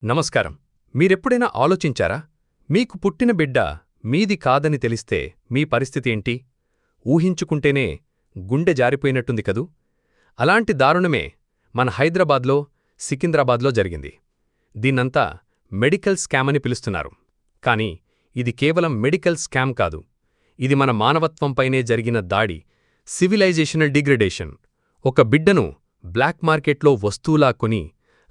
నమస్కారం. మీరెప్పుడైనా ఆలోచించారా? మీకు పుట్టిన బిడ్డ మీది కాదని తెలిస్తే మీ పరిస్థితి ఏంటి? ఊహించుకుంటేనే గుండె జారిపోయినట్టుంది కదూ? అలాంటి దారుణమే మన హైదరాబాద్లో, సికింద్రాబాద్లో జరిగింది. దీన్నంతా మెడికల్ స్కామ్ అని పిలుస్తున్నారు. కానీ ఇది కేవలం మెడికల్ స్కామ్ కాదు. ఇది మన మానవత్వంపైనే జరిగిన దాడి, సివిలైజేషనల్ డిగ్రేడేషన్. ఒక బిడ్డను బ్లాక్ మార్కెట్లో వస్తువులా కొని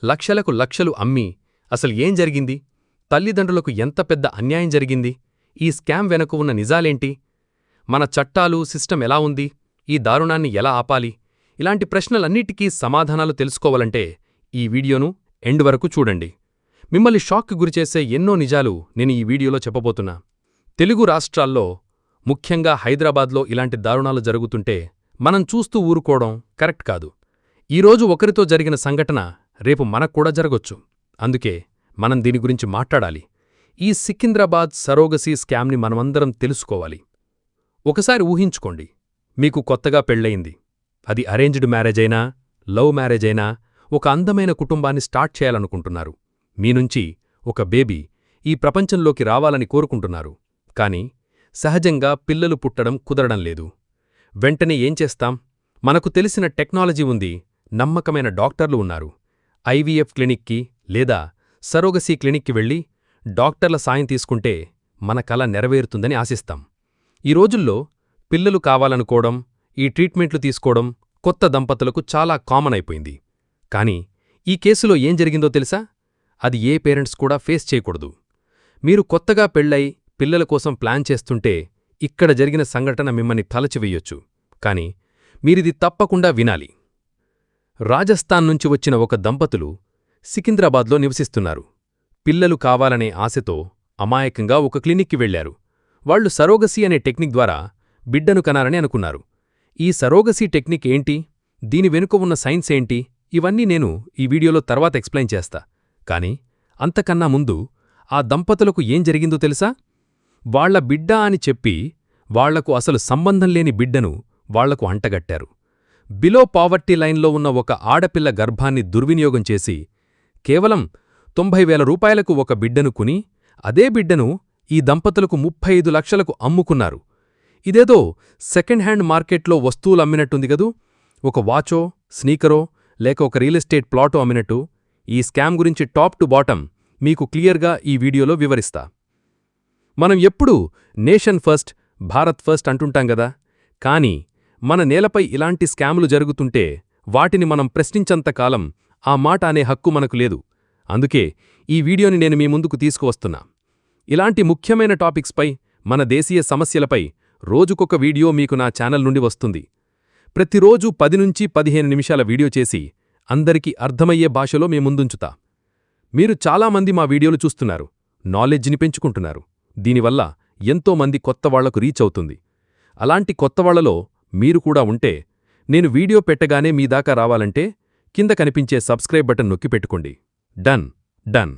లక్షలకు లక్షలు అమ్మి అసలు ఏం జరిగింది? తల్లిదండ్రులకు ఎంత పెద్ద అన్యాయం జరిగింది? ఈ స్కామ్ వెనుక ఉన్న నిజాలేంటి? మన చట్టాలు, సిస్టమ్ ఎలా ఉంది? ఈ దారుణాన్ని ఎలా ఆపాలి? ఇలాంటి ప్రశ్నలన్నిటికీ సమాధానాలు తెలుసుకోవాలంటే ఈ వీడియోను ఎండ్ వరకు చూడండి. మిమ్మల్ని షాక్కి గురిచేసే ఎన్నో నిజాలు నేను ఈ వీడియోలో చెప్పబోతున్నా. తెలుగు రాష్ట్రాల్లో, ముఖ్యంగా హైదరాబాద్లో ఇలాంటి దారుణాలు జరుగుతుంటే మనం చూస్తూ ఊరుకోవడం కరెక్ట్ కాదు. ఈరోజు ఒకరితో జరిగిన సంఘటన రేపు మనక్కూడా జరగొచ్చు. అందుకే మనం దీని గురించి మాట్లాడాలి. ఈ సికింద్రాబాద్ సరోగసీ స్కామ్ని మనమందరం తెలుసుకోవాలి. ఒకసారి ఊహించుకోండి, మీకు కొత్తగా పెళ్లయింది. అది అరేంజ్డ్ మ్యారేజైనా, లవ్ మ్యారేజైనా ఒక అందమైన కుటుంబాన్ని స్టార్ట్ చేయాలనుకుంటున్నారు. మీనుంచి ఒక బేబీ ఈ ప్రపంచంలోకి రావాలని కోరుకుంటున్నారు. కాని సహజంగా పిల్లలు పుట్టడం కుదరడం లేదు. వెంటనే ఏం చేస్తాం? మనకు తెలిసిన టెక్నాలజీ ఉంది, నమ్మకమైన డాక్టర్లు ఉన్నారు. ఐవీఎఫ్ క్లినిక్కి లేదా సరోగసీ క్లినిక్కి వెళ్ళి డాక్టర్ల సాయం తీసుకుంటే మన కల నెరవేరుతుందని ఆశిస్తాం. ఈ రోజుల్లో పిల్లలు కావాలనుకోవడం, ఈ ట్రీట్మెంట్లు తీసుకోవడం కొత్త దంపతులకు చాలా కామన్ అయిపోయింది. కానీ ఈ కేసులో ఏం జరిగిందో తెలుసా? అది ఏ పేరెంట్స్ కూడా ఫేస్ చేయకూడదు. మీరు కొత్తగా పెళ్ళై పిల్లల కోసం ప్లాన్ చేస్తుంటే ఇక్కడ జరిగిన సంఘటన మిమ్మల్ని కలచివెయ్యొచ్చు. కాని మీరిది తప్పకుండా వినాలి. రాజస్థాన్ నుంచి వచ్చిన ఒక దంపతులు సికింద్రాబాద్లో నివసిస్తున్నారు. పిల్లలు కావాలనే ఆశతో అమాయకంగా ఒక క్లినిక్కి వెళ్లారు. వాళ్లు సరోగసీ అనే టెక్నిక్ ద్వారా బిడ్డను కనాలని అనుకున్నారు. ఈ సరోగసీ టెక్నిక్ ఏంటి? దీని వెనుక ఉన్న సైన్స్ ఏంటి? ఇవన్నీ నేను ఈ వీడియోలో తర్వాత ఎక్స్ప్లెయిన్ చేస్తా. కాని అంతకన్నా ముందు ఆ దంపతులకు ఏం జరిగిందో తెలుసా? వాళ్ల బిడ్డ అని చెప్పి వాళ్లకు అసలు సంబంధం లేని బిడ్డను వాళ్లకు అంటగట్టారు. బిలో పావర్టీ లైన్లో ఉన్న ఒక ఆడపిల్ల గర్భాన్ని దుర్వినియోగం చేసి కేవలం 90,000 రూపాయలకు ఒక బిడ్డను కొని అదే బిడ్డను ఈ దంపతులకు 35 లక్షలకు అమ్ముకున్నారు. ఇదేదో సెకండ్ హ్యాండ్ మార్కెట్లో వస్తువులమ్మినట్టుంది గదూ? ఒక వాచో, స్నీకరో లేక ఒక రియల్ ఎస్టేట్ ప్లాటో అమ్మినట్టు. ఈ స్కామ్ గురించి టాప్ టు బాటం మీకు క్లియర్గా ఈ వీడియోలో వివరిస్తా. మనం ఎప్పుడూ నేషన్ ఫస్ట్, భారత్ ఫస్ట్ అంటుంటాం గదా. కానీ మన నేలపై ఇలాంటి స్కాములు జరుగుతుంటే వాటిని మనం ప్రశ్నించంతకాలం ఆ మాట అనే హక్కు మనకు లేదు. అందుకే ఈ వీడియోని నేను మీ ముందుకు తీసుకువస్తున్నా. ఇలాంటి ముఖ్యమైన టాపిక్స్పై, మన దేశీయ సమస్యలపై రోజుకొక వీడియో మీకు నా ఛానల్ నుండి వస్తుంది. ప్రతిరోజు 10 నుంచి 15 నిమిషాల వీడియో చేసి అందరికీ అర్థమయ్యే భాషలో మీ ముందుంచుతా. మీరు చాలామంది మా వీడియోలు చూస్తున్నారు, నాలెడ్జ్ని పెంచుకుంటున్నారు. దీనివల్ల ఎంతోమంది కొత్తవాళ్లకు రీచ్ అవుతుంది. అలాంటి కొత్తవాళ్లలో మీరు కూడా ఉంటే నేను వీడియో పెట్టగానే మీ దాకా రావాలంటే కింద కనిపించే సబ్స్క్రైబ్ బటన్ నొక్కి పెట్టుకోండి. డన్.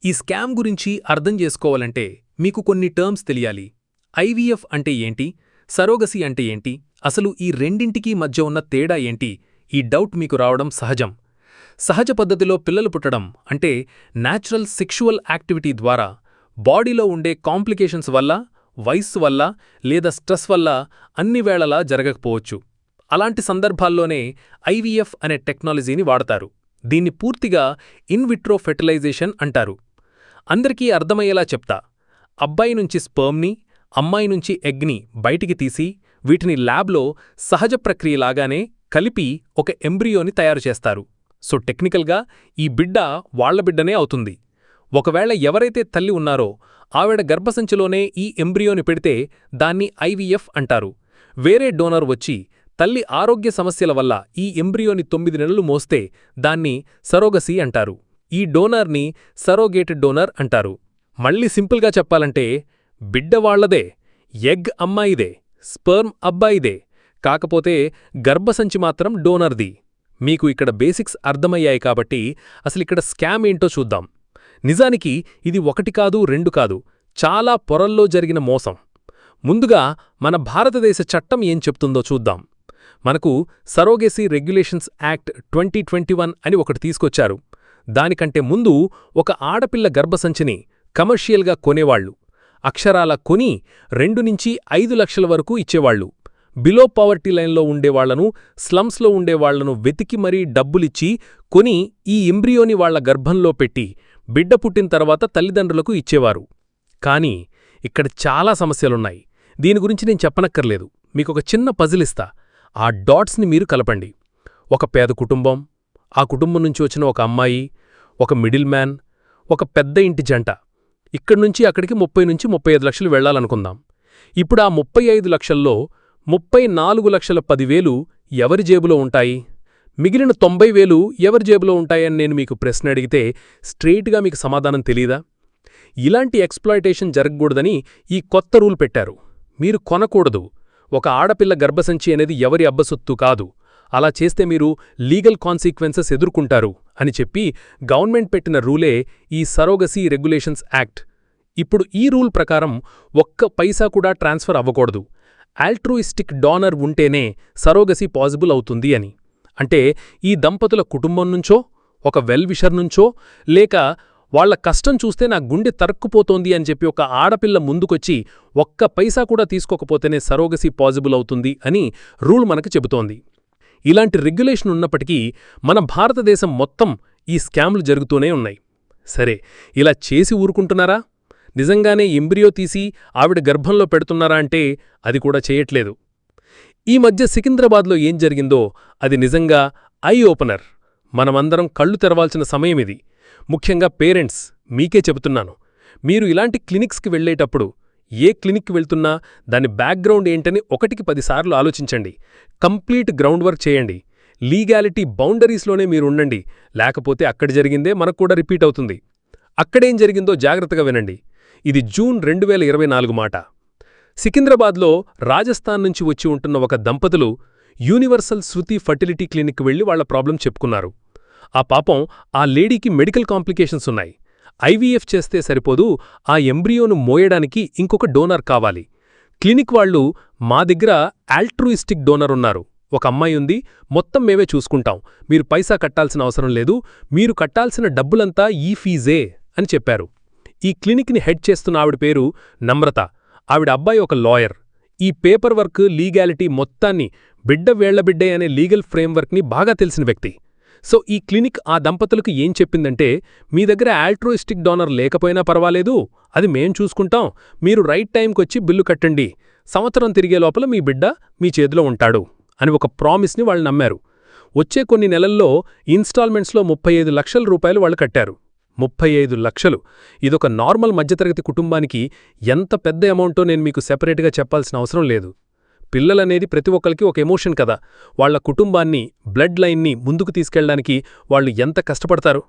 ఈ స్కామ్ గురించి అర్థం చేసుకోవాలంటే మీకు కొన్ని టర్మ్స్ తెలియాలి. ఐవీఎఫ్ అంటే ఏంటి? సరోగసీ అంటే ఏంటి? అసలు ఈ రెండింటికీ మధ్య ఉన్న తేడా ఏంటి? ఈ డౌట్ మీకు రావడం సహజం. సహజ పద్ధతిలో పిల్లలు పుట్టడం అంటే న్యాచురల్ సెక్షువల్ యాక్టివిటీ ద్వారా బాడీలో ఉండే కాంప్లికేషన్స్ వల్ల, వయస్సు వల్ల లేదా స్ట్రెస్ వల్ల అన్ని వేళలా జరగకపోవచ్చు. అలాంటి సందర్భాల్లోనే ఐవీఎఫ్ అనే టెక్నాలజీని వాడతారు. దీన్ని పూర్తిగా ఇన్ విట్రో ఫెర్టిలైజేషన్ అంటారు. అందరికీ అర్థమయ్యేలా చెప్తా. అబ్బాయి నుంచి స్పర్మ్ని, అమ్మాయి నుంచి ఎగ్ని బయటికి తీసి వీటిని ల్యాబ్లో సహజ ప్రక్రియలాగానే కలిపి ఒక ఎంబ్రియోని తయారుచేస్తారు. సో టెక్నికల్గా ఈ బిడ్డ వాళ్ల బిడ్డనే అవుతుంది. ఒకవేళ ఎవరైతే తల్లి ఉన్నారో ఆవిడ గర్భసంచిలోనే ఈ ఎంబ్రియోని పెడితే దాన్ని ఐవీఎఫ్ అంటారు. వేరే డోనర్ వచ్చి తల్లి ఆరోగ్య సమస్యల వల్ల ఈ ఎంబ్రియోని 9 నెలలు మోస్తే దాన్ని సరోగసీ అంటారు. ఈ డోనర్ని సరోగేటెడ్ డోనర్ అంటారు. మళ్ళీ సింపుల్గా చెప్పాలంటే బిడ్డ వాళ్లదే, ఎగ్ అమ్మాయిదే, స్పర్మ్ అబ్బాయిదే. కాకపోతే గర్భసంచి మాత్రం డోనర్ది. మీకు ఇక్కడ బేసిక్స్ అర్థమయ్యాయి కాబట్టి అసలిక్కడ స్కామ్ ఏంటో చూద్దాం. నిజానికి ఇది 1 కాదు 2 కాదు, చాలా పొరల్లో జరిగిన మోసం. ముందుగా మన భారతదేశ చట్టం ఏం చెప్తుందో చూద్దాం. మనకు సరోగసీ రెగ్యులేషన్స్ యాక్ట్ 2021 అని ఒకటి తీసుకొచ్చారు. దానికంటే ముందు ఒక ఆడపిల్ల గర్భసంచిని కమర్షియల్గా కొనేవాళ్లు. అక్షరాల కొని 2-5 లక్షల వరకు ఇచ్చేవాళ్లు. బిలో పావర్టీ లైన్లో ఉండేవాళ్లను, స్లమ్స్లో ఉండేవాళ్లను వెతికి మరీ డబ్బులిచ్చి కొని ఈ ఎంబ్రియోని వాళ్ల గర్భంలో పెట్టి బిడ్డ పుట్టిన తర్వాత తల్లిదండ్రులకు ఇచ్చేవారు. కానీ ఇక్కడ చాలా సమస్యలున్నాయి. దీని గురించి నేను చెప్పనక్కర్లేదు. మీకొక చిన్న పజిలిస్తా. ఆ డాట్స్ని మీరు కలపండి. ఒక పేద కుటుంబం, ఆ కుటుంబం నుంచి వచ్చిన ఒక అమ్మాయి, ఒక మిడిల్ మ్యాన్, ఒక పెద్ద ఇంటి జంట. ఇక్కడ్నుంచి అక్కడికి 30-35 లక్షలు వెళ్లాలనుకుందాం. ఇప్పుడు ఆ 35 లక్షల్లో 34,10,000 ఎవరి జేబులో ఉంటాయి? మిగిలిన 90,000 ఎవరి జేబులో ఉంటాయని నేను మీకు ప్రశ్న అడిగితే స్ట్రెయిట్గా మీకు సమాధానం తెలీదా? ఇలాంటి ఎక్స్‌ప్లాయిటేషన్ జరగకూడదని ఈ కొత్త రూల్ పెట్టారు. మీరు కొనకూడదు. ఒక ఆడపిల్ల గర్భసంచి అనేది ఎవరి అబ్బసొత్తు కాదు. అలా చేస్తే మీరు లీగల్ కాన్సిక్వెన్సెస్ ఎదుర్కొంటారు అని చెప్పి గవర్నమెంట్ పెట్టిన రూలే ఈ సరోగసీ రెగ్యులేషన్స్ యాక్ట్. ఇప్పుడు ఈ రూల్ ప్రకారం ఒక్క పైసా కూడా ట్రాన్స్ఫర్ అవ్వకూడదు. ఆల్ట్రూయిస్టిక్ డోనర్ ఉంటేనే సరోగసీ పాజిబుల్ అవుతుంది అని. అంటే ఈ దంపతుల కుటుంబం నుంచో, ఒక వెల్ విషర్ నుంచో, లేక వాళ్ల కష్టం చూస్తే నా గుండె తరక్కుపోతోంది అని చెప్పి ఒక ఆడపిల్ల ముందుకొచ్చి ఒక్క పైసా కూడా తీసుకోకపోతేనే సరోగసీ పాజిబుల్ అవుతుంది అని రూల్ మనకు చెబుతోంది. ఇలాంటి రెగ్యులేషన్ ఉన్నప్పటికీ మన భారతదేశం మొత్తం ఈ స్కామ్లు జరుగుతూనే ఉన్నాయి. సరే, ఇలా చేసి ఊరుకుంటున్నారా? నిజంగానే ఎంబ్రియో తీసి ఆవిడ గర్భంలో పెడుతున్నారా అంటే అది కూడా చేయట్లేదు. ఈ మధ్య సికింద్రాబాద్లో ఏం జరిగిందో అది నిజంగా ఐ ఓపెనర్. మనమందరం కళ్ళు తెరవాల్సిన సమయమిది. ముఖ్యంగా పేరెంట్స్, మీకే చెబుతున్నాను. మీరు ఇలాంటి క్లినిక్స్కి వెళ్లేటప్పుడు ఏ క్లినిక్కి వెళ్తున్నా దాని బ్యాక్గ్రౌండ్ ఏంటని 1-10 సార్లు ఆలోచించండి. కంప్లీట్ గ్రౌండ్ వర్క్ చేయండి. లీగాలిటీ బౌండరీస్లోనే మీరుండండి. లేకపోతే అక్కడ జరిగిందే మనకు కూడా రిపీట్ అవుతుంది. అక్కడేం జరిగిందో జాగ్రత్తగా వినండి. ఇది జూన్ 2024 మాట. సికింద్రాబాద్లో రాజస్థాన్ నుంచి వచ్చి ఉంటున్న ఒక దంపతులు యూనివర్సల్ శృతి ఫర్టిలిటీ క్లినిక్ వెళ్లి వాళ్ల ప్రాబ్లం చెప్పుకున్నారు. ఆ పాపం ఆ లేడీకి మెడికల్ కాంప్లికేషన్స్ ఉన్నాయి. ఐవీఎఫ్ చేస్తే సరిపోదు, ఆ ఎంబ్రియోను మోయడానికి ఇంకొక డోనర్ కావాలి. క్లినిక్ వాళ్లు మా దగ్గర ఆల్ట్రూయిస్టిక్ డోనర్ ఉన్నారు, ఒక అమ్మాయి ఉంది, మొత్తం మేమే చూసుకుంటాం, మీరు పైసా కట్టాల్సిన అవసరం లేదు, మీరు కట్టాల్సిన డబ్బులంతా ఈ ఫీజే అని చెప్పారు. ఈ క్లినిక్ని హెడ్ చేస్తున్న ఆవిడ పేరు నమ్రత. ఆవిడ అబ్బాయి ఒక లాయర్. ఈ పేపర్ వర్క్, లీగాలిటీ మొత్తాన్ని బిడ్డ వేళ్లబిడ్డే అనే లీగల్ ఫ్రేమ్వర్క్ని బాగా తెలిసిన వ్యక్తి. సో ఈ క్లినిక్ ఆ దంపతులకు ఏం చెప్పిందంటే, మీ దగ్గర ఆల్ట్రూయిస్టిక్ డోనర్ లేకపోయినా పర్వాలేదు, అది మేం చూసుకుంటాం, మీరు రైట్ టైంకొచ్చి బిల్లు కట్టండి, సంవత్సరం తిరిగే లోపల మీ బిడ్డ మీ చేతిలో ఉంటాడు అని ఒక ప్రామిస్ని వాళ్ళు నమ్మారు. వచ్చే కొన్ని నెలల్లో ఇన్స్టాల్మెంట్స్లో 35 లక్షల రూపాయలు వాళ్ళు కట్టారు. 35 లక్షలు! ఇదొక నార్మల్ మధ్యతరగతి కుటుంబానికి ఎంత పెద్ద అమౌంటో నేను మీకు సెపరేట్గా చెప్పాల్సిన అవసరం లేదు. పిల్లలనేది ప్రతి ఒక్కరికి ఒక ఎమోషన్ కదా. వాళ్ల కుటుంబాన్ని, బ్లడ్ లైన్ని ముందుకు తీసుకెళ్లడానికి వాళ్ళు ఎంత కష్టపడతారు.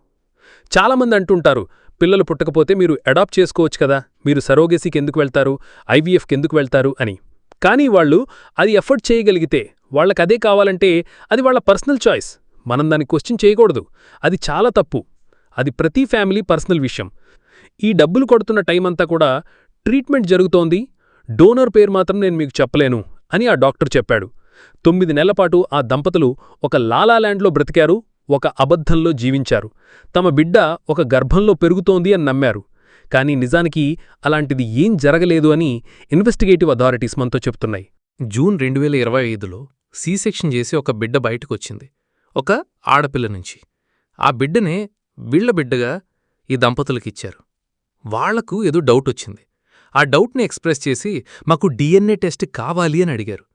చాలామంది అంటుంటారు, పిల్లలు పుట్టకపోతే మీరు అడాప్ట్ చేసుకోవచ్చు కదా, మీరు సరోగసీకి ఎందుకు వెళ్తారు, ఐవీఎఫ్కి ఎందుకు వెళ్తారు అని. కానీ వాళ్ళు అది ఎఫర్ట్ చేయగలిగితే, వాళ్లకదే కావాలంటే అది వాళ్ల పర్సనల్ చాయిస్. మనం దాన్ని క్వశ్చన్ చేయకూడదు. అది చాలా తప్పు. అది ప్రతి ఫ్యామిలీ పర్సనల్ విషయం. ఈ డబ్బులు కొడుతున్న టైమంతా కూడా ట్రీట్మెంట్ జరుగుతోంది, డోనర్ పేరు మాత్రం నేను మీకు చెప్పలేను అని ఆ డాక్టర్ చెప్పాడు. 9 నెలలపాటు ఆ దంపతులు ఒక లాలాల్యాండ్లో బ్రతికారు, ఒక అబద్ధంలో జీవించారు. తమ బిడ్డ ఒక గర్భంలో పెరుగుతోంది అని నమ్మారు. కానీ నిజానికి అలాంటిది ఏం జరగలేదు అని ఇన్వెస్టిగేటివ్ అథారిటీస్ మనతో చెప్తున్నాయి. జూన్ 2025లో సీ-సెక్షన్ చేసి ఒక బిడ్డ బయటకొచ్చింది, ఒక ఆడపిల్ల నుంచి. ఆ బిడ్డనే వీళ్ల బిడ్డగా ఈ దంపతులకిచ్చారు. వాళ్లకు ఏదో డౌట్ వచ్చింది. ఆ డౌట్ని ఎక్స్ప్రెస్ చేసి మాకు DNA టెస్ట్ కావాలి అని అడిగారు.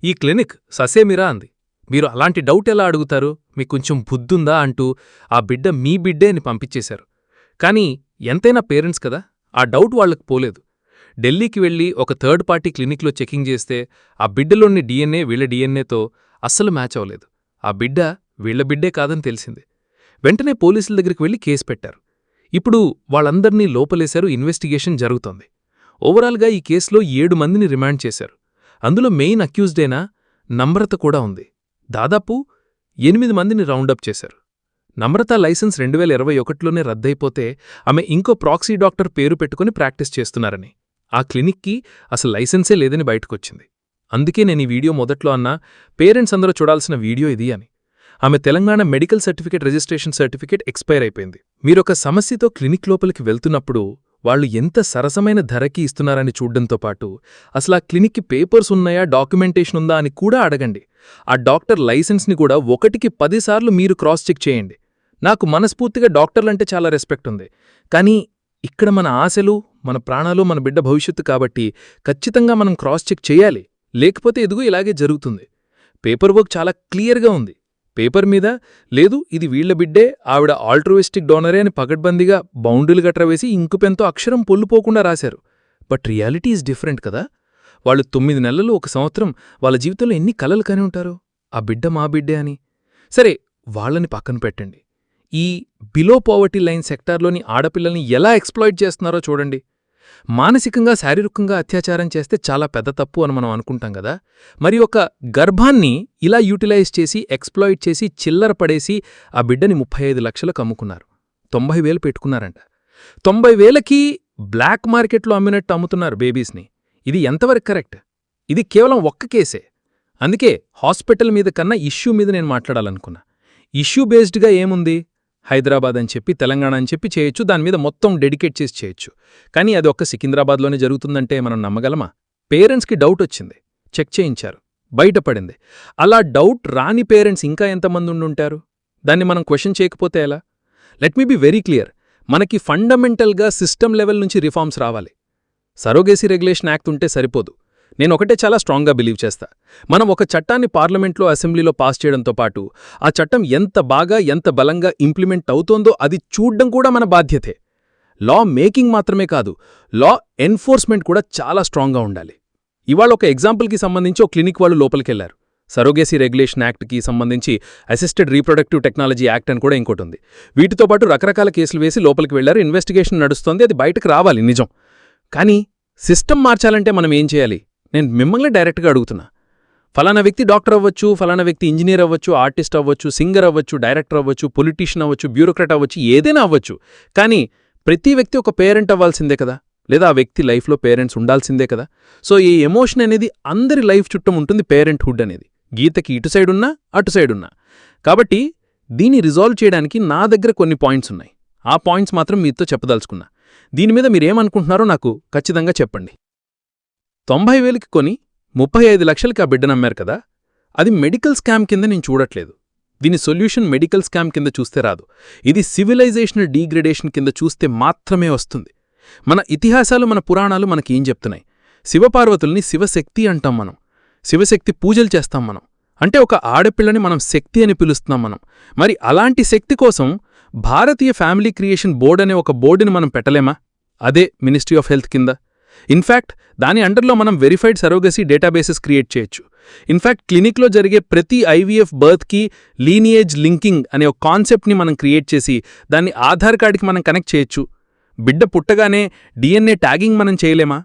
ఈ క్లినిక్ ససేమిరా అంది. మీరు అలాంటి డౌట్ ఎలా అడుగుతారు, మీకు కొంచెం బుద్ధుందా అంటూ ఆ బిడ్డ మీ బిడ్డే అని పంపించేశారు. కానీ ఎంతైనా పేరెంట్స్ కదా, ఆ డౌట్ వాళ్లకు పోలేదు. ఢిల్లీకి వెళ్లి ఒక థర్డ్ పార్టీ క్లినిక్లో చెకింగ్ చేస్తే ఆ బిడ్డలోని DNA వీళ్ల DNAతో అస్సలు మ్యాచ్ అవ్వలేదు. ఆ బిడ్డ వీళ్ల బిడ్డే కాదని తెలిసింది. వెంటనే పోలీసుల దగ్గరికి వెళ్లి కేసు పెట్టారు. ఇప్పుడు వాళ్ళందర్నీ లోపలేశారు, ఇన్వెస్టిగేషన్ జరుగుతోంది. ఓవరాల్గా ఈ కేసులో 7 మందిని రిమాండ్ చేశారు. అందులో మెయిన్ అక్యూజ్డైన నమ్రత కూడా ఉంది. దాదాపు 8 మందిని రౌండప్ చేశారు. నమ్రత లైసెన్స్ 2021లోనే రద్దయిపోతే ఆమె ఇంకో ప్రాక్సీ డాక్టర్ పేరు పెట్టుకుని ప్రాక్టీస్ చేస్తున్నారని, ఆ క్లినిక్కి అసలు లైసెన్సే లేదని బయటకొచ్చింది. అందుకే నేను ఈ వీడియో మొదట్లో అన్నా, పేరెంట్స్ అందరూ చూడాల్సిన వీడియో ఇది అని. ఆమె Telangana medical certificate registration certificate expire అయిపోయింది. మీరొక సమస్యతో క్లినిక్ లోపలికి వెళ్తున్నప్పుడు వాళ్ళు ఎంత సరసమైన ధరకి ఇస్తున్నారని చూడ్డంతో పాటు అసలు ఆ క్లినిక్కి పేపర్స్ ఉన్నాయా, డాక్యుమెంటేషన్ ఉందా అని కూడా అడగండి. ఆ డాక్టర్ లైసెన్స్ని కూడా 1కి 10 సార్లు మీరు క్రాస్ చెక్ చేయండి. నాకు మనస్ఫూర్తిగా డాక్టర్లంటే చాలా రెస్పెక్ట్ ఉంది. కానీ ఇక్కడ మన ఆశలు, మన ప్రాణాలు, మన బిడ్డ భవిష్యత్తు కాబట్టి ఖచ్చితంగా మనం క్రాస్ చెక్ చేయాలి. లేకపోతే ఎదుగు ఇలాగే జరుగుతుంది. పేపర్ వర్క్ చాలా క్లియర్గా ఉంది. పేపర్ మీద లేదు ఇది వీళ్ల బిడ్డే, ఆవిడ ఆల్ట్రుయిస్టిక్ డోనరే అని పకడ్బందీగా బౌండరీలు గట్రవేసి ఇంకు పెంతో అక్షరం పొల్లుపోకుండా రాశారు. బట్ రియాలిటీ ఈజ్ డిఫరెంట్ కదా. వాళ్ళు 9 నెలలు, 1 సంవత్సరం వాళ్ళ జీవితంలో ఎన్ని కలలు కాని ఉంటారు, ఆ బిడ్డ మా బిడ్డే అని. సరే, వాళ్ళని పక్కన పెట్టండి. ఈ బిలో పావర్టీ లైన్ సెక్టార్లోని ఆడపిల్లల్ని ఎలా ఎక్స్‌ప్లాయిట్ చేస్తున్నారో చూడండి. మానసికంగా, శారీరకంగా అత్యాచారం చేస్తే చాలా పెద్ద తప్పు అని మనం అనుకుంటాం కదా. మరి ఒక గర్భాన్ని ఇలా యూటిలైజ్ చేసి, ఎక్స్‌ప్లాయిట్ చేసి, చిల్లర పడేసి ఆ బిడ్డని 35 లక్షలకు అమ్ముకున్నారు. 90,000 పెట్టుకున్నారంట. 90,000కి బ్లాక్ మార్కెట్లో అమ్మినట్టు అమ్ముతున్నారు బేబీస్ని. ఇది ఎంతవరకు కరెక్ట్? ఇది కేవలం ఒక్క కేసే. అందుకే హాస్పిటల్ మీద కన్నా ఇష్యూ మీద నేను మాట్లాడాలనుకున్నా. ఇష్యూ బేస్డ్గా ఏముంది? హైదరాబాద్ అని చెప్పి, తెలంగాణ అని చెప్పి చేయొచ్చు, దానిమీద మొత్తం డెడికేట్ చేసి చేయొచ్చు. కానీ అది ఒక్క సికింద్రాబాద్లోనే జరుగుతుందంటే మనం నమ్మగలమా? పేరెంట్స్కి డౌట్ వచ్చింది, చెక్ చేయించారు, బయటపడింది. అలా డౌట్ రాని పేరెంట్స్ ఇంకా ఎంతమంది ఉండుంటారు? దాన్ని మనం క్వశ్చన్ చేయకపోతే ఎలా? Let me be very clear. మనకి ఫండమెంటల్గా సిస్టమ్ లెవెల్ నుంచి రిఫార్మ్స్ రావాలి. సరోగేసీ రెగ్యులేషన్ యాక్ట్ ఉంటే సరిపోదు. నేనొకటే చాలా స్ట్రాంగ్గా బిలీవ్ చేస్తా. మనం ఒక చట్టాన్ని పార్లమెంట్లో, అసెంబ్లీలో పాస్ చేయడంతో పాటు ఆ చట్టం ఎంత బాగా, ఎంత బలంగా ఇంప్లిమెంట్ అవుతోందో అది చూడ్డం కూడా మన బాధ్యతే. లా మేకింగ్ మాత్రమే కాదు, లా ఎన్ఫోర్స్మెంట్ కూడా చాలా స్ట్రాంగ్గా ఉండాలి. ఇవాళ ఒక ఎగ్జాంపుల్కి సంబంధించి ఒక క్లినిక్ వాళ్ళు లోపలికెళ్లారు. సరోగేసీ రెగ్యులేషన్ యాక్ట్కి సంబంధించి అసిస్టెడ్ రీప్రొడక్టివ్ టెక్నాలజీ యాక్ట్ అని కూడా ఇంకోటి. వీటితో పాటు రకరకాల కేసులు వేసి లోపలికి వెళ్లారు. ఇన్వెస్టిగేషన్ నడుస్తోంది, అది బయటకు రావాలి నిజం. కానీ సిస్టమ్ మార్చాలంటే మనం ఏం చేయాలి? నేను మిమ్మల్ని డైరెక్ట్గా అడుగుతున్నా. ఫలానా వ్యక్తి డాక్టర్ అవ్వచ్చు, ఫలానా వ్యక్తి ఇంజనీర్ అవ్వచ్చు, ఆర్టిస్ట్ అవ్వచ్చు, సింగర్ అవ్వచ్చు, డైరెక్టర్ అవ్వచ్చు, పొలిటీషియన్ అవ్వచ్చు, బ్యూరోక్రాట్ అవ్వచ్చు, ఏదైనా అవ్వచ్చు. కానీ ప్రతి వ్యక్తి ఒక పేరెంట్ అవ్వాల్సిందే కదా, లేదా ఆ వ్యక్తి లైఫ్లో పేరెంట్స్ ఉండాల్సిందే కదా. సో ఈ ఎమోషన్ అనేది అందరి లైఫ్ చుట్టం ఉంటుంది. పేరెంట్హుడ్ అనేది గీతకి ఇటు సైడ్ ఉన్నా, అటు సైడ్ ఉన్నా. కాబట్టి దీన్ని రిజాల్వ్ చేయడానికి నా దగ్గర కొన్ని పాయింట్స్ ఉన్నాయి. ఆ పాయింట్స్ మాత్రం మీతో చెప్పదలుచుకున్నా. దీనిమీద మీరేమనుకుంటున్నారో నాకు ఖచ్చితంగా చెప్పండి. 90,000కి కొని 35 లక్షలకి ఆ బిడ్డనమ్మారు కదా, అది మెడికల్ స్కామ్ కింద నేను చూడట్లేదు. దీని సొల్యూషన్ మెడికల్ స్కామ్ కింద చూస్తే రాదు. ఇది సివిలైజేషనల్ డీగ్రేడేషన్ కింద చూస్తే మాత్రమే వస్తుంది. మన ఇతిహాసాలు, మన పురాణాలు మనకి ఏం చెప్తున్నాయి? శివపార్వతుల్ని శివశక్తి అంటాం మనం. శివశక్తి పూజలు చేస్తాం మనం. అంటే ఒక ఆడపిల్లని మనం శక్తి అని పిలుస్తున్నాం మనం. మరి అలాంటి శక్తి కోసం భారతీయ ఫ్యామిలీ క్రియేషన్ బోర్డ్ అనే ఒక బోర్డుని మనం పెట్టలేమా? అదే మినిస్ట్రీ ఆఫ్ హెల్త్ కింద. ఇన్ఫ్యాక్ట్ దాని అండర్లో మనం వెరిఫైడ్ సరోగసీ డేటాబేసెస్ క్రియేట్ చేయొచ్చు. ఇన్ఫ్యాక్ట్ క్లినిక్లో జరిగే ప్రతి ఐవీఎఫ్ బర్త్కి లీనియేజ్ లింకింగ్ అనే ఒక కాన్సెప్ట్ని మనం క్రియేట్ చేసి దాన్ని ఆధార్ కార్డుకి మనం కనెక్ట్ చేయొచ్చు. బిడ్డ పుట్టగానే డిఎన్ఏ ట్యాగింగ్ మనం చేయలేమా?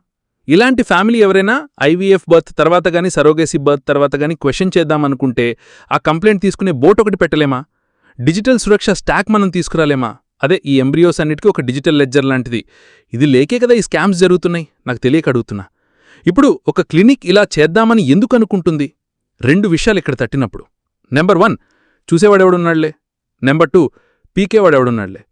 ఇలాంటి ఫ్యామిలీ ఎవరైనా ఐవీఎఫ్ బర్త్ తర్వాత గానీ, సరోగసీ బర్త్ తర్వాత గానీ క్వశ్చన్ చేద్దామనుకుంటే ఆ కంప్లైంట్ తీసుకునే బోట్ ఒకటి పెట్టలేమా? డిజిటల్ సురక్ష స్టాక్ మనం తీసుకురాలేమా? అదే ఈ ఎంబ్రియోస్ అన్నిటికీ ఒక డిజిటల్ లెడ్జర్ లాంటిది. ఇది లేకే కదా ఈ స్కామ్స్ జరుగుతున్నాయి. నాకు తెలియక అడుగుతున్నా. ఇప్పుడు ఒక క్లినిక్ ఇలా చేద్దామని ఎందుకు అనుకుంటుంది? 2 విషయాలు ఇక్కడ తట్టినప్పుడు. నెంబర్ 1, చూసేవాడెవడున్నాళ్లే. నెంబర్ 2, పీకేవాడెవడున్నాళ్లే.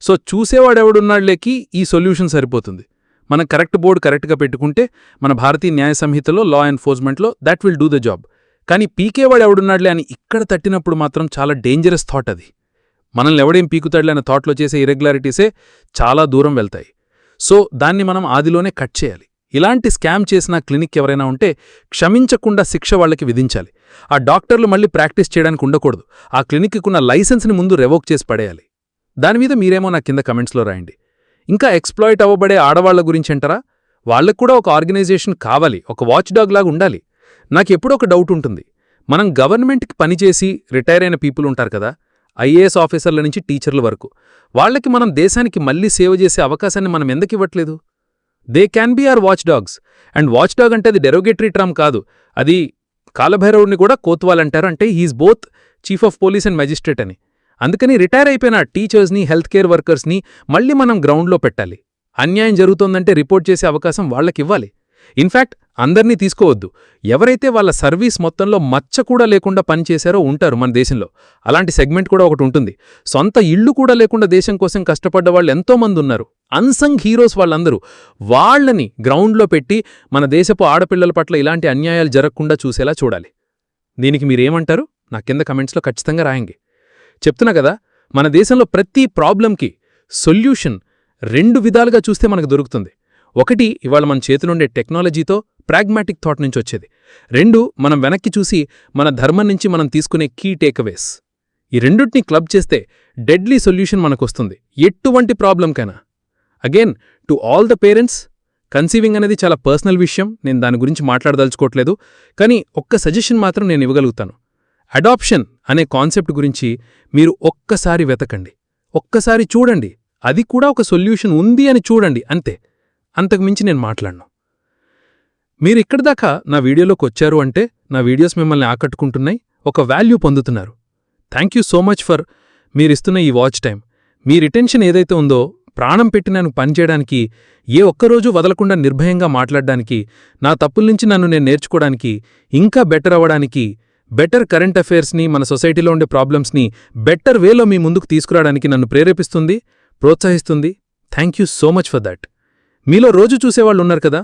సో చూసేవాడెవడున్నాళ్లేకి ఈ సొల్యూషన్ సరిపోతుంది. మనం కరెక్ట్ బోర్డు కరెక్ట్గా పెట్టుకుంటే మన భారతీయ న్యాయ సంహితలో, లా ఎన్ఫోర్స్మెంట్లో that will do the job. కానీ పీకేవాడెవడున్నాళ్లే అని ఇక్కడ తట్టినప్పుడు మాత్రం చాలా డేంజరస్ థాట్ అది. మనల్ని ఎవడేం పీకుతాడులే అనే థాట్లో చేసే ఇరెగ్యులారిటీసే చాలా దూరం వెళ్తాయి. సో దాన్ని మనం ఆదిలోనే కట్ చేయాలి. ఇలాంటి స్కామ్ చేసిన క్లినిక్ ఎవరైనా ఉంటే క్షమించకుండా శిక్ష వాళ్లకి విధించాలి. ఆ డాక్టర్లు మళ్ళీ ప్రాక్టీస్ చేయడానికి ఉండకూడదు. ఆ క్లినిక్కున్న లైసెన్స్ని ముందు రెవోక్ చేసి పడేయాలి. దానిమీద మీరేమో నా కింద కమెంట్స్లో రాయండి. ఇంకా ఎక్స్‌ప్లాయిట్ అవ్వబడే ఆడవాళ్ల గురించంటారా? వాళ్లకు కూడా ఒక ఆర్గనైజేషన్ కావాలి, ఒక వాచ్ డాగ్ లాగా ఉండాలి. నాకెప్పుడూ ఒక డౌట్ ఉంటుంది. మనం గవర్నమెంట్కి పనిచేసి రిటైర్ అయిన పీపుల్ ఉంటారు కదా, ఐఏఎస్ ఆఫీసర్ల నుంచి టీచర్ల వరకు, వాళ్లకి మనం దేశానికి మళ్లీ సేవ చేసే అవకాశాన్ని మనం ఎందుకు ఇవ్వట్లేదు? They can be or watch dogs. And watch dog అంటే అది డెరోగేటరీ టర్మ్ కాదు. అది కాలభైరవుడిని కూడా కోత్వాలంటారు. అంటే he's both chief of police and magistrate అని. అందుకని రిటైర్ అయిపోయిన టీచర్స్ని, హెల్త్ కేర్ వర్కర్స్ని మళ్లీ మనం గ్రౌండ్లో పెట్టాలి. అన్యాయం జరుగుతోందంటే రిపోర్ట్ చేసే అవకాశం వాళ్లకివ్వాలి. ఇన్ఫ్యాక్ట్ అందర్నీ తీసుకోవద్దు. ఎవరైతే వాళ్ళ సర్వీస్ మొత్తంలో మచ్చ కూడా లేకుండా పనిచేశారో ఉంటారు మన దేశంలో. అలాంటి సెగ్మెంట్ కూడా ఒకటి ఉంటుంది. సొంత ఇళ్ళు కూడా లేకుండా దేశం కోసం కష్టపడ్డ వాళ్ళు ఎంతోమంది ఉన్నారు. అన్సంగ్ హీరోస్ వాళ్ళందరూ. వాళ్లని గ్రౌండ్లో పెట్టి మన దేశపు ఆడపిల్లల పట్ల ఇలాంటి అన్యాయాలు జరగకుండా చూసేలా చూడాలి. దీనికి మీరేమంటారు? నా కింద కమెంట్స్లో ఖచ్చితంగా రాయండి. చెప్తున్నా కదా, మన దేశంలో ప్రతి ప్రాబ్లంకి సొల్యూషన్ 2 విధాలుగా చూస్తే మనకు దొరుకుతుంది. ఒకటి, ఇవాళ మన చేతిలోండే టెక్నాలజీతో ప్రాగ్మాటిక్ థాట్ నుంచి వచ్చేది. 2, మనం వెనక్కి చూసి మన ధర్మం నుంచి మనం తీసుకునే కీ టేక్అవేస్. ఈ రెండుటిని క్లబ్ చేస్తే డెడ్లీ సొల్యూషన్ మనకొస్తుంది, ఎటువంటి ప్రాబ్లంకైనా. Again, to all the parents, conceiving అనేది చాలా పర్సనల్ విషయం, నేను దాని గురించి మాట్లాడదలుచుకోవట్లేదు. కానీ ఒక్క సజెషన్ మాత్రం నేను ఇవ్వగలుగుతాను. అడాప్షన్ అనే కాన్సెప్ట్ గురించి మీరు ఒక్కసారి వెతకండి, ఒక్కసారి చూడండి. అది కూడా ఒక సొల్యూషన్ ఉంది అని చూడండి, అంతే. అంతకుమించి నేను మాట్లాడను. మీరిక్కడిదాకా నా వీడియోలోకి వచ్చారు అంటే నా వీడియోస్ మిమ్మల్ని ఆకట్టుకుంటున్నాయి, ఒక వాల్యూ పొందుతున్నారు. Thank you so much for మీరిస్తున్న ఈ వాచ్ టైం. మీ రిటెన్షన్ ఏదైతే ఉందో, ప్రాణం పెట్టి నేను పనిచేయడానికి, ఏ ఒక్కరోజు వదలకుండా నిర్భయంగా మాట్లాడడానికి, నా తప్పుల్నించి నన్ను నేను నేర్చుకోవడానికి, ఇంకా బెటర్ అవ్వడానికి, బెటర్ కరెంట్ అఫైర్స్ని, మన సొసైటీలో ఉండే ప్రాబ్లమ్స్ని బెటర్ వేలో మీ ముందుకు తీసుకురావడానికి నన్ను ప్రేరేపిస్తుంది, ప్రోత్సహిస్తుంది. Thank you so much for that. మీలో రోజు చూసేవాళ్ళున్నారు కదా,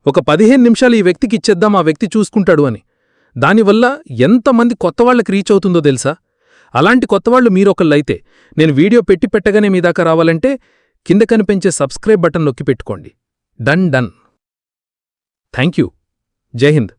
ఒక 15 నిమిషాలు ఈ వ్యక్తికి ఇచ్చేద్దాం, ఆ వ్యక్తి చూసుకుంటాడు అని. దానివల్ల ఎంతమంది కొత్తవాళ్లకి రీచ్ అవుతుందో తెలుసా? అలాంటి కొత్తవాళ్లు మీరొకళ్ళైతే, నేను వీడియో పెట్టగానే మీ దాకా రావాలంటే కింద కనిపించే సబ్స్క్రైబ్ బటన్ నొక్కి పెట్టుకోండి. డన్. Thank you. జై హింద్.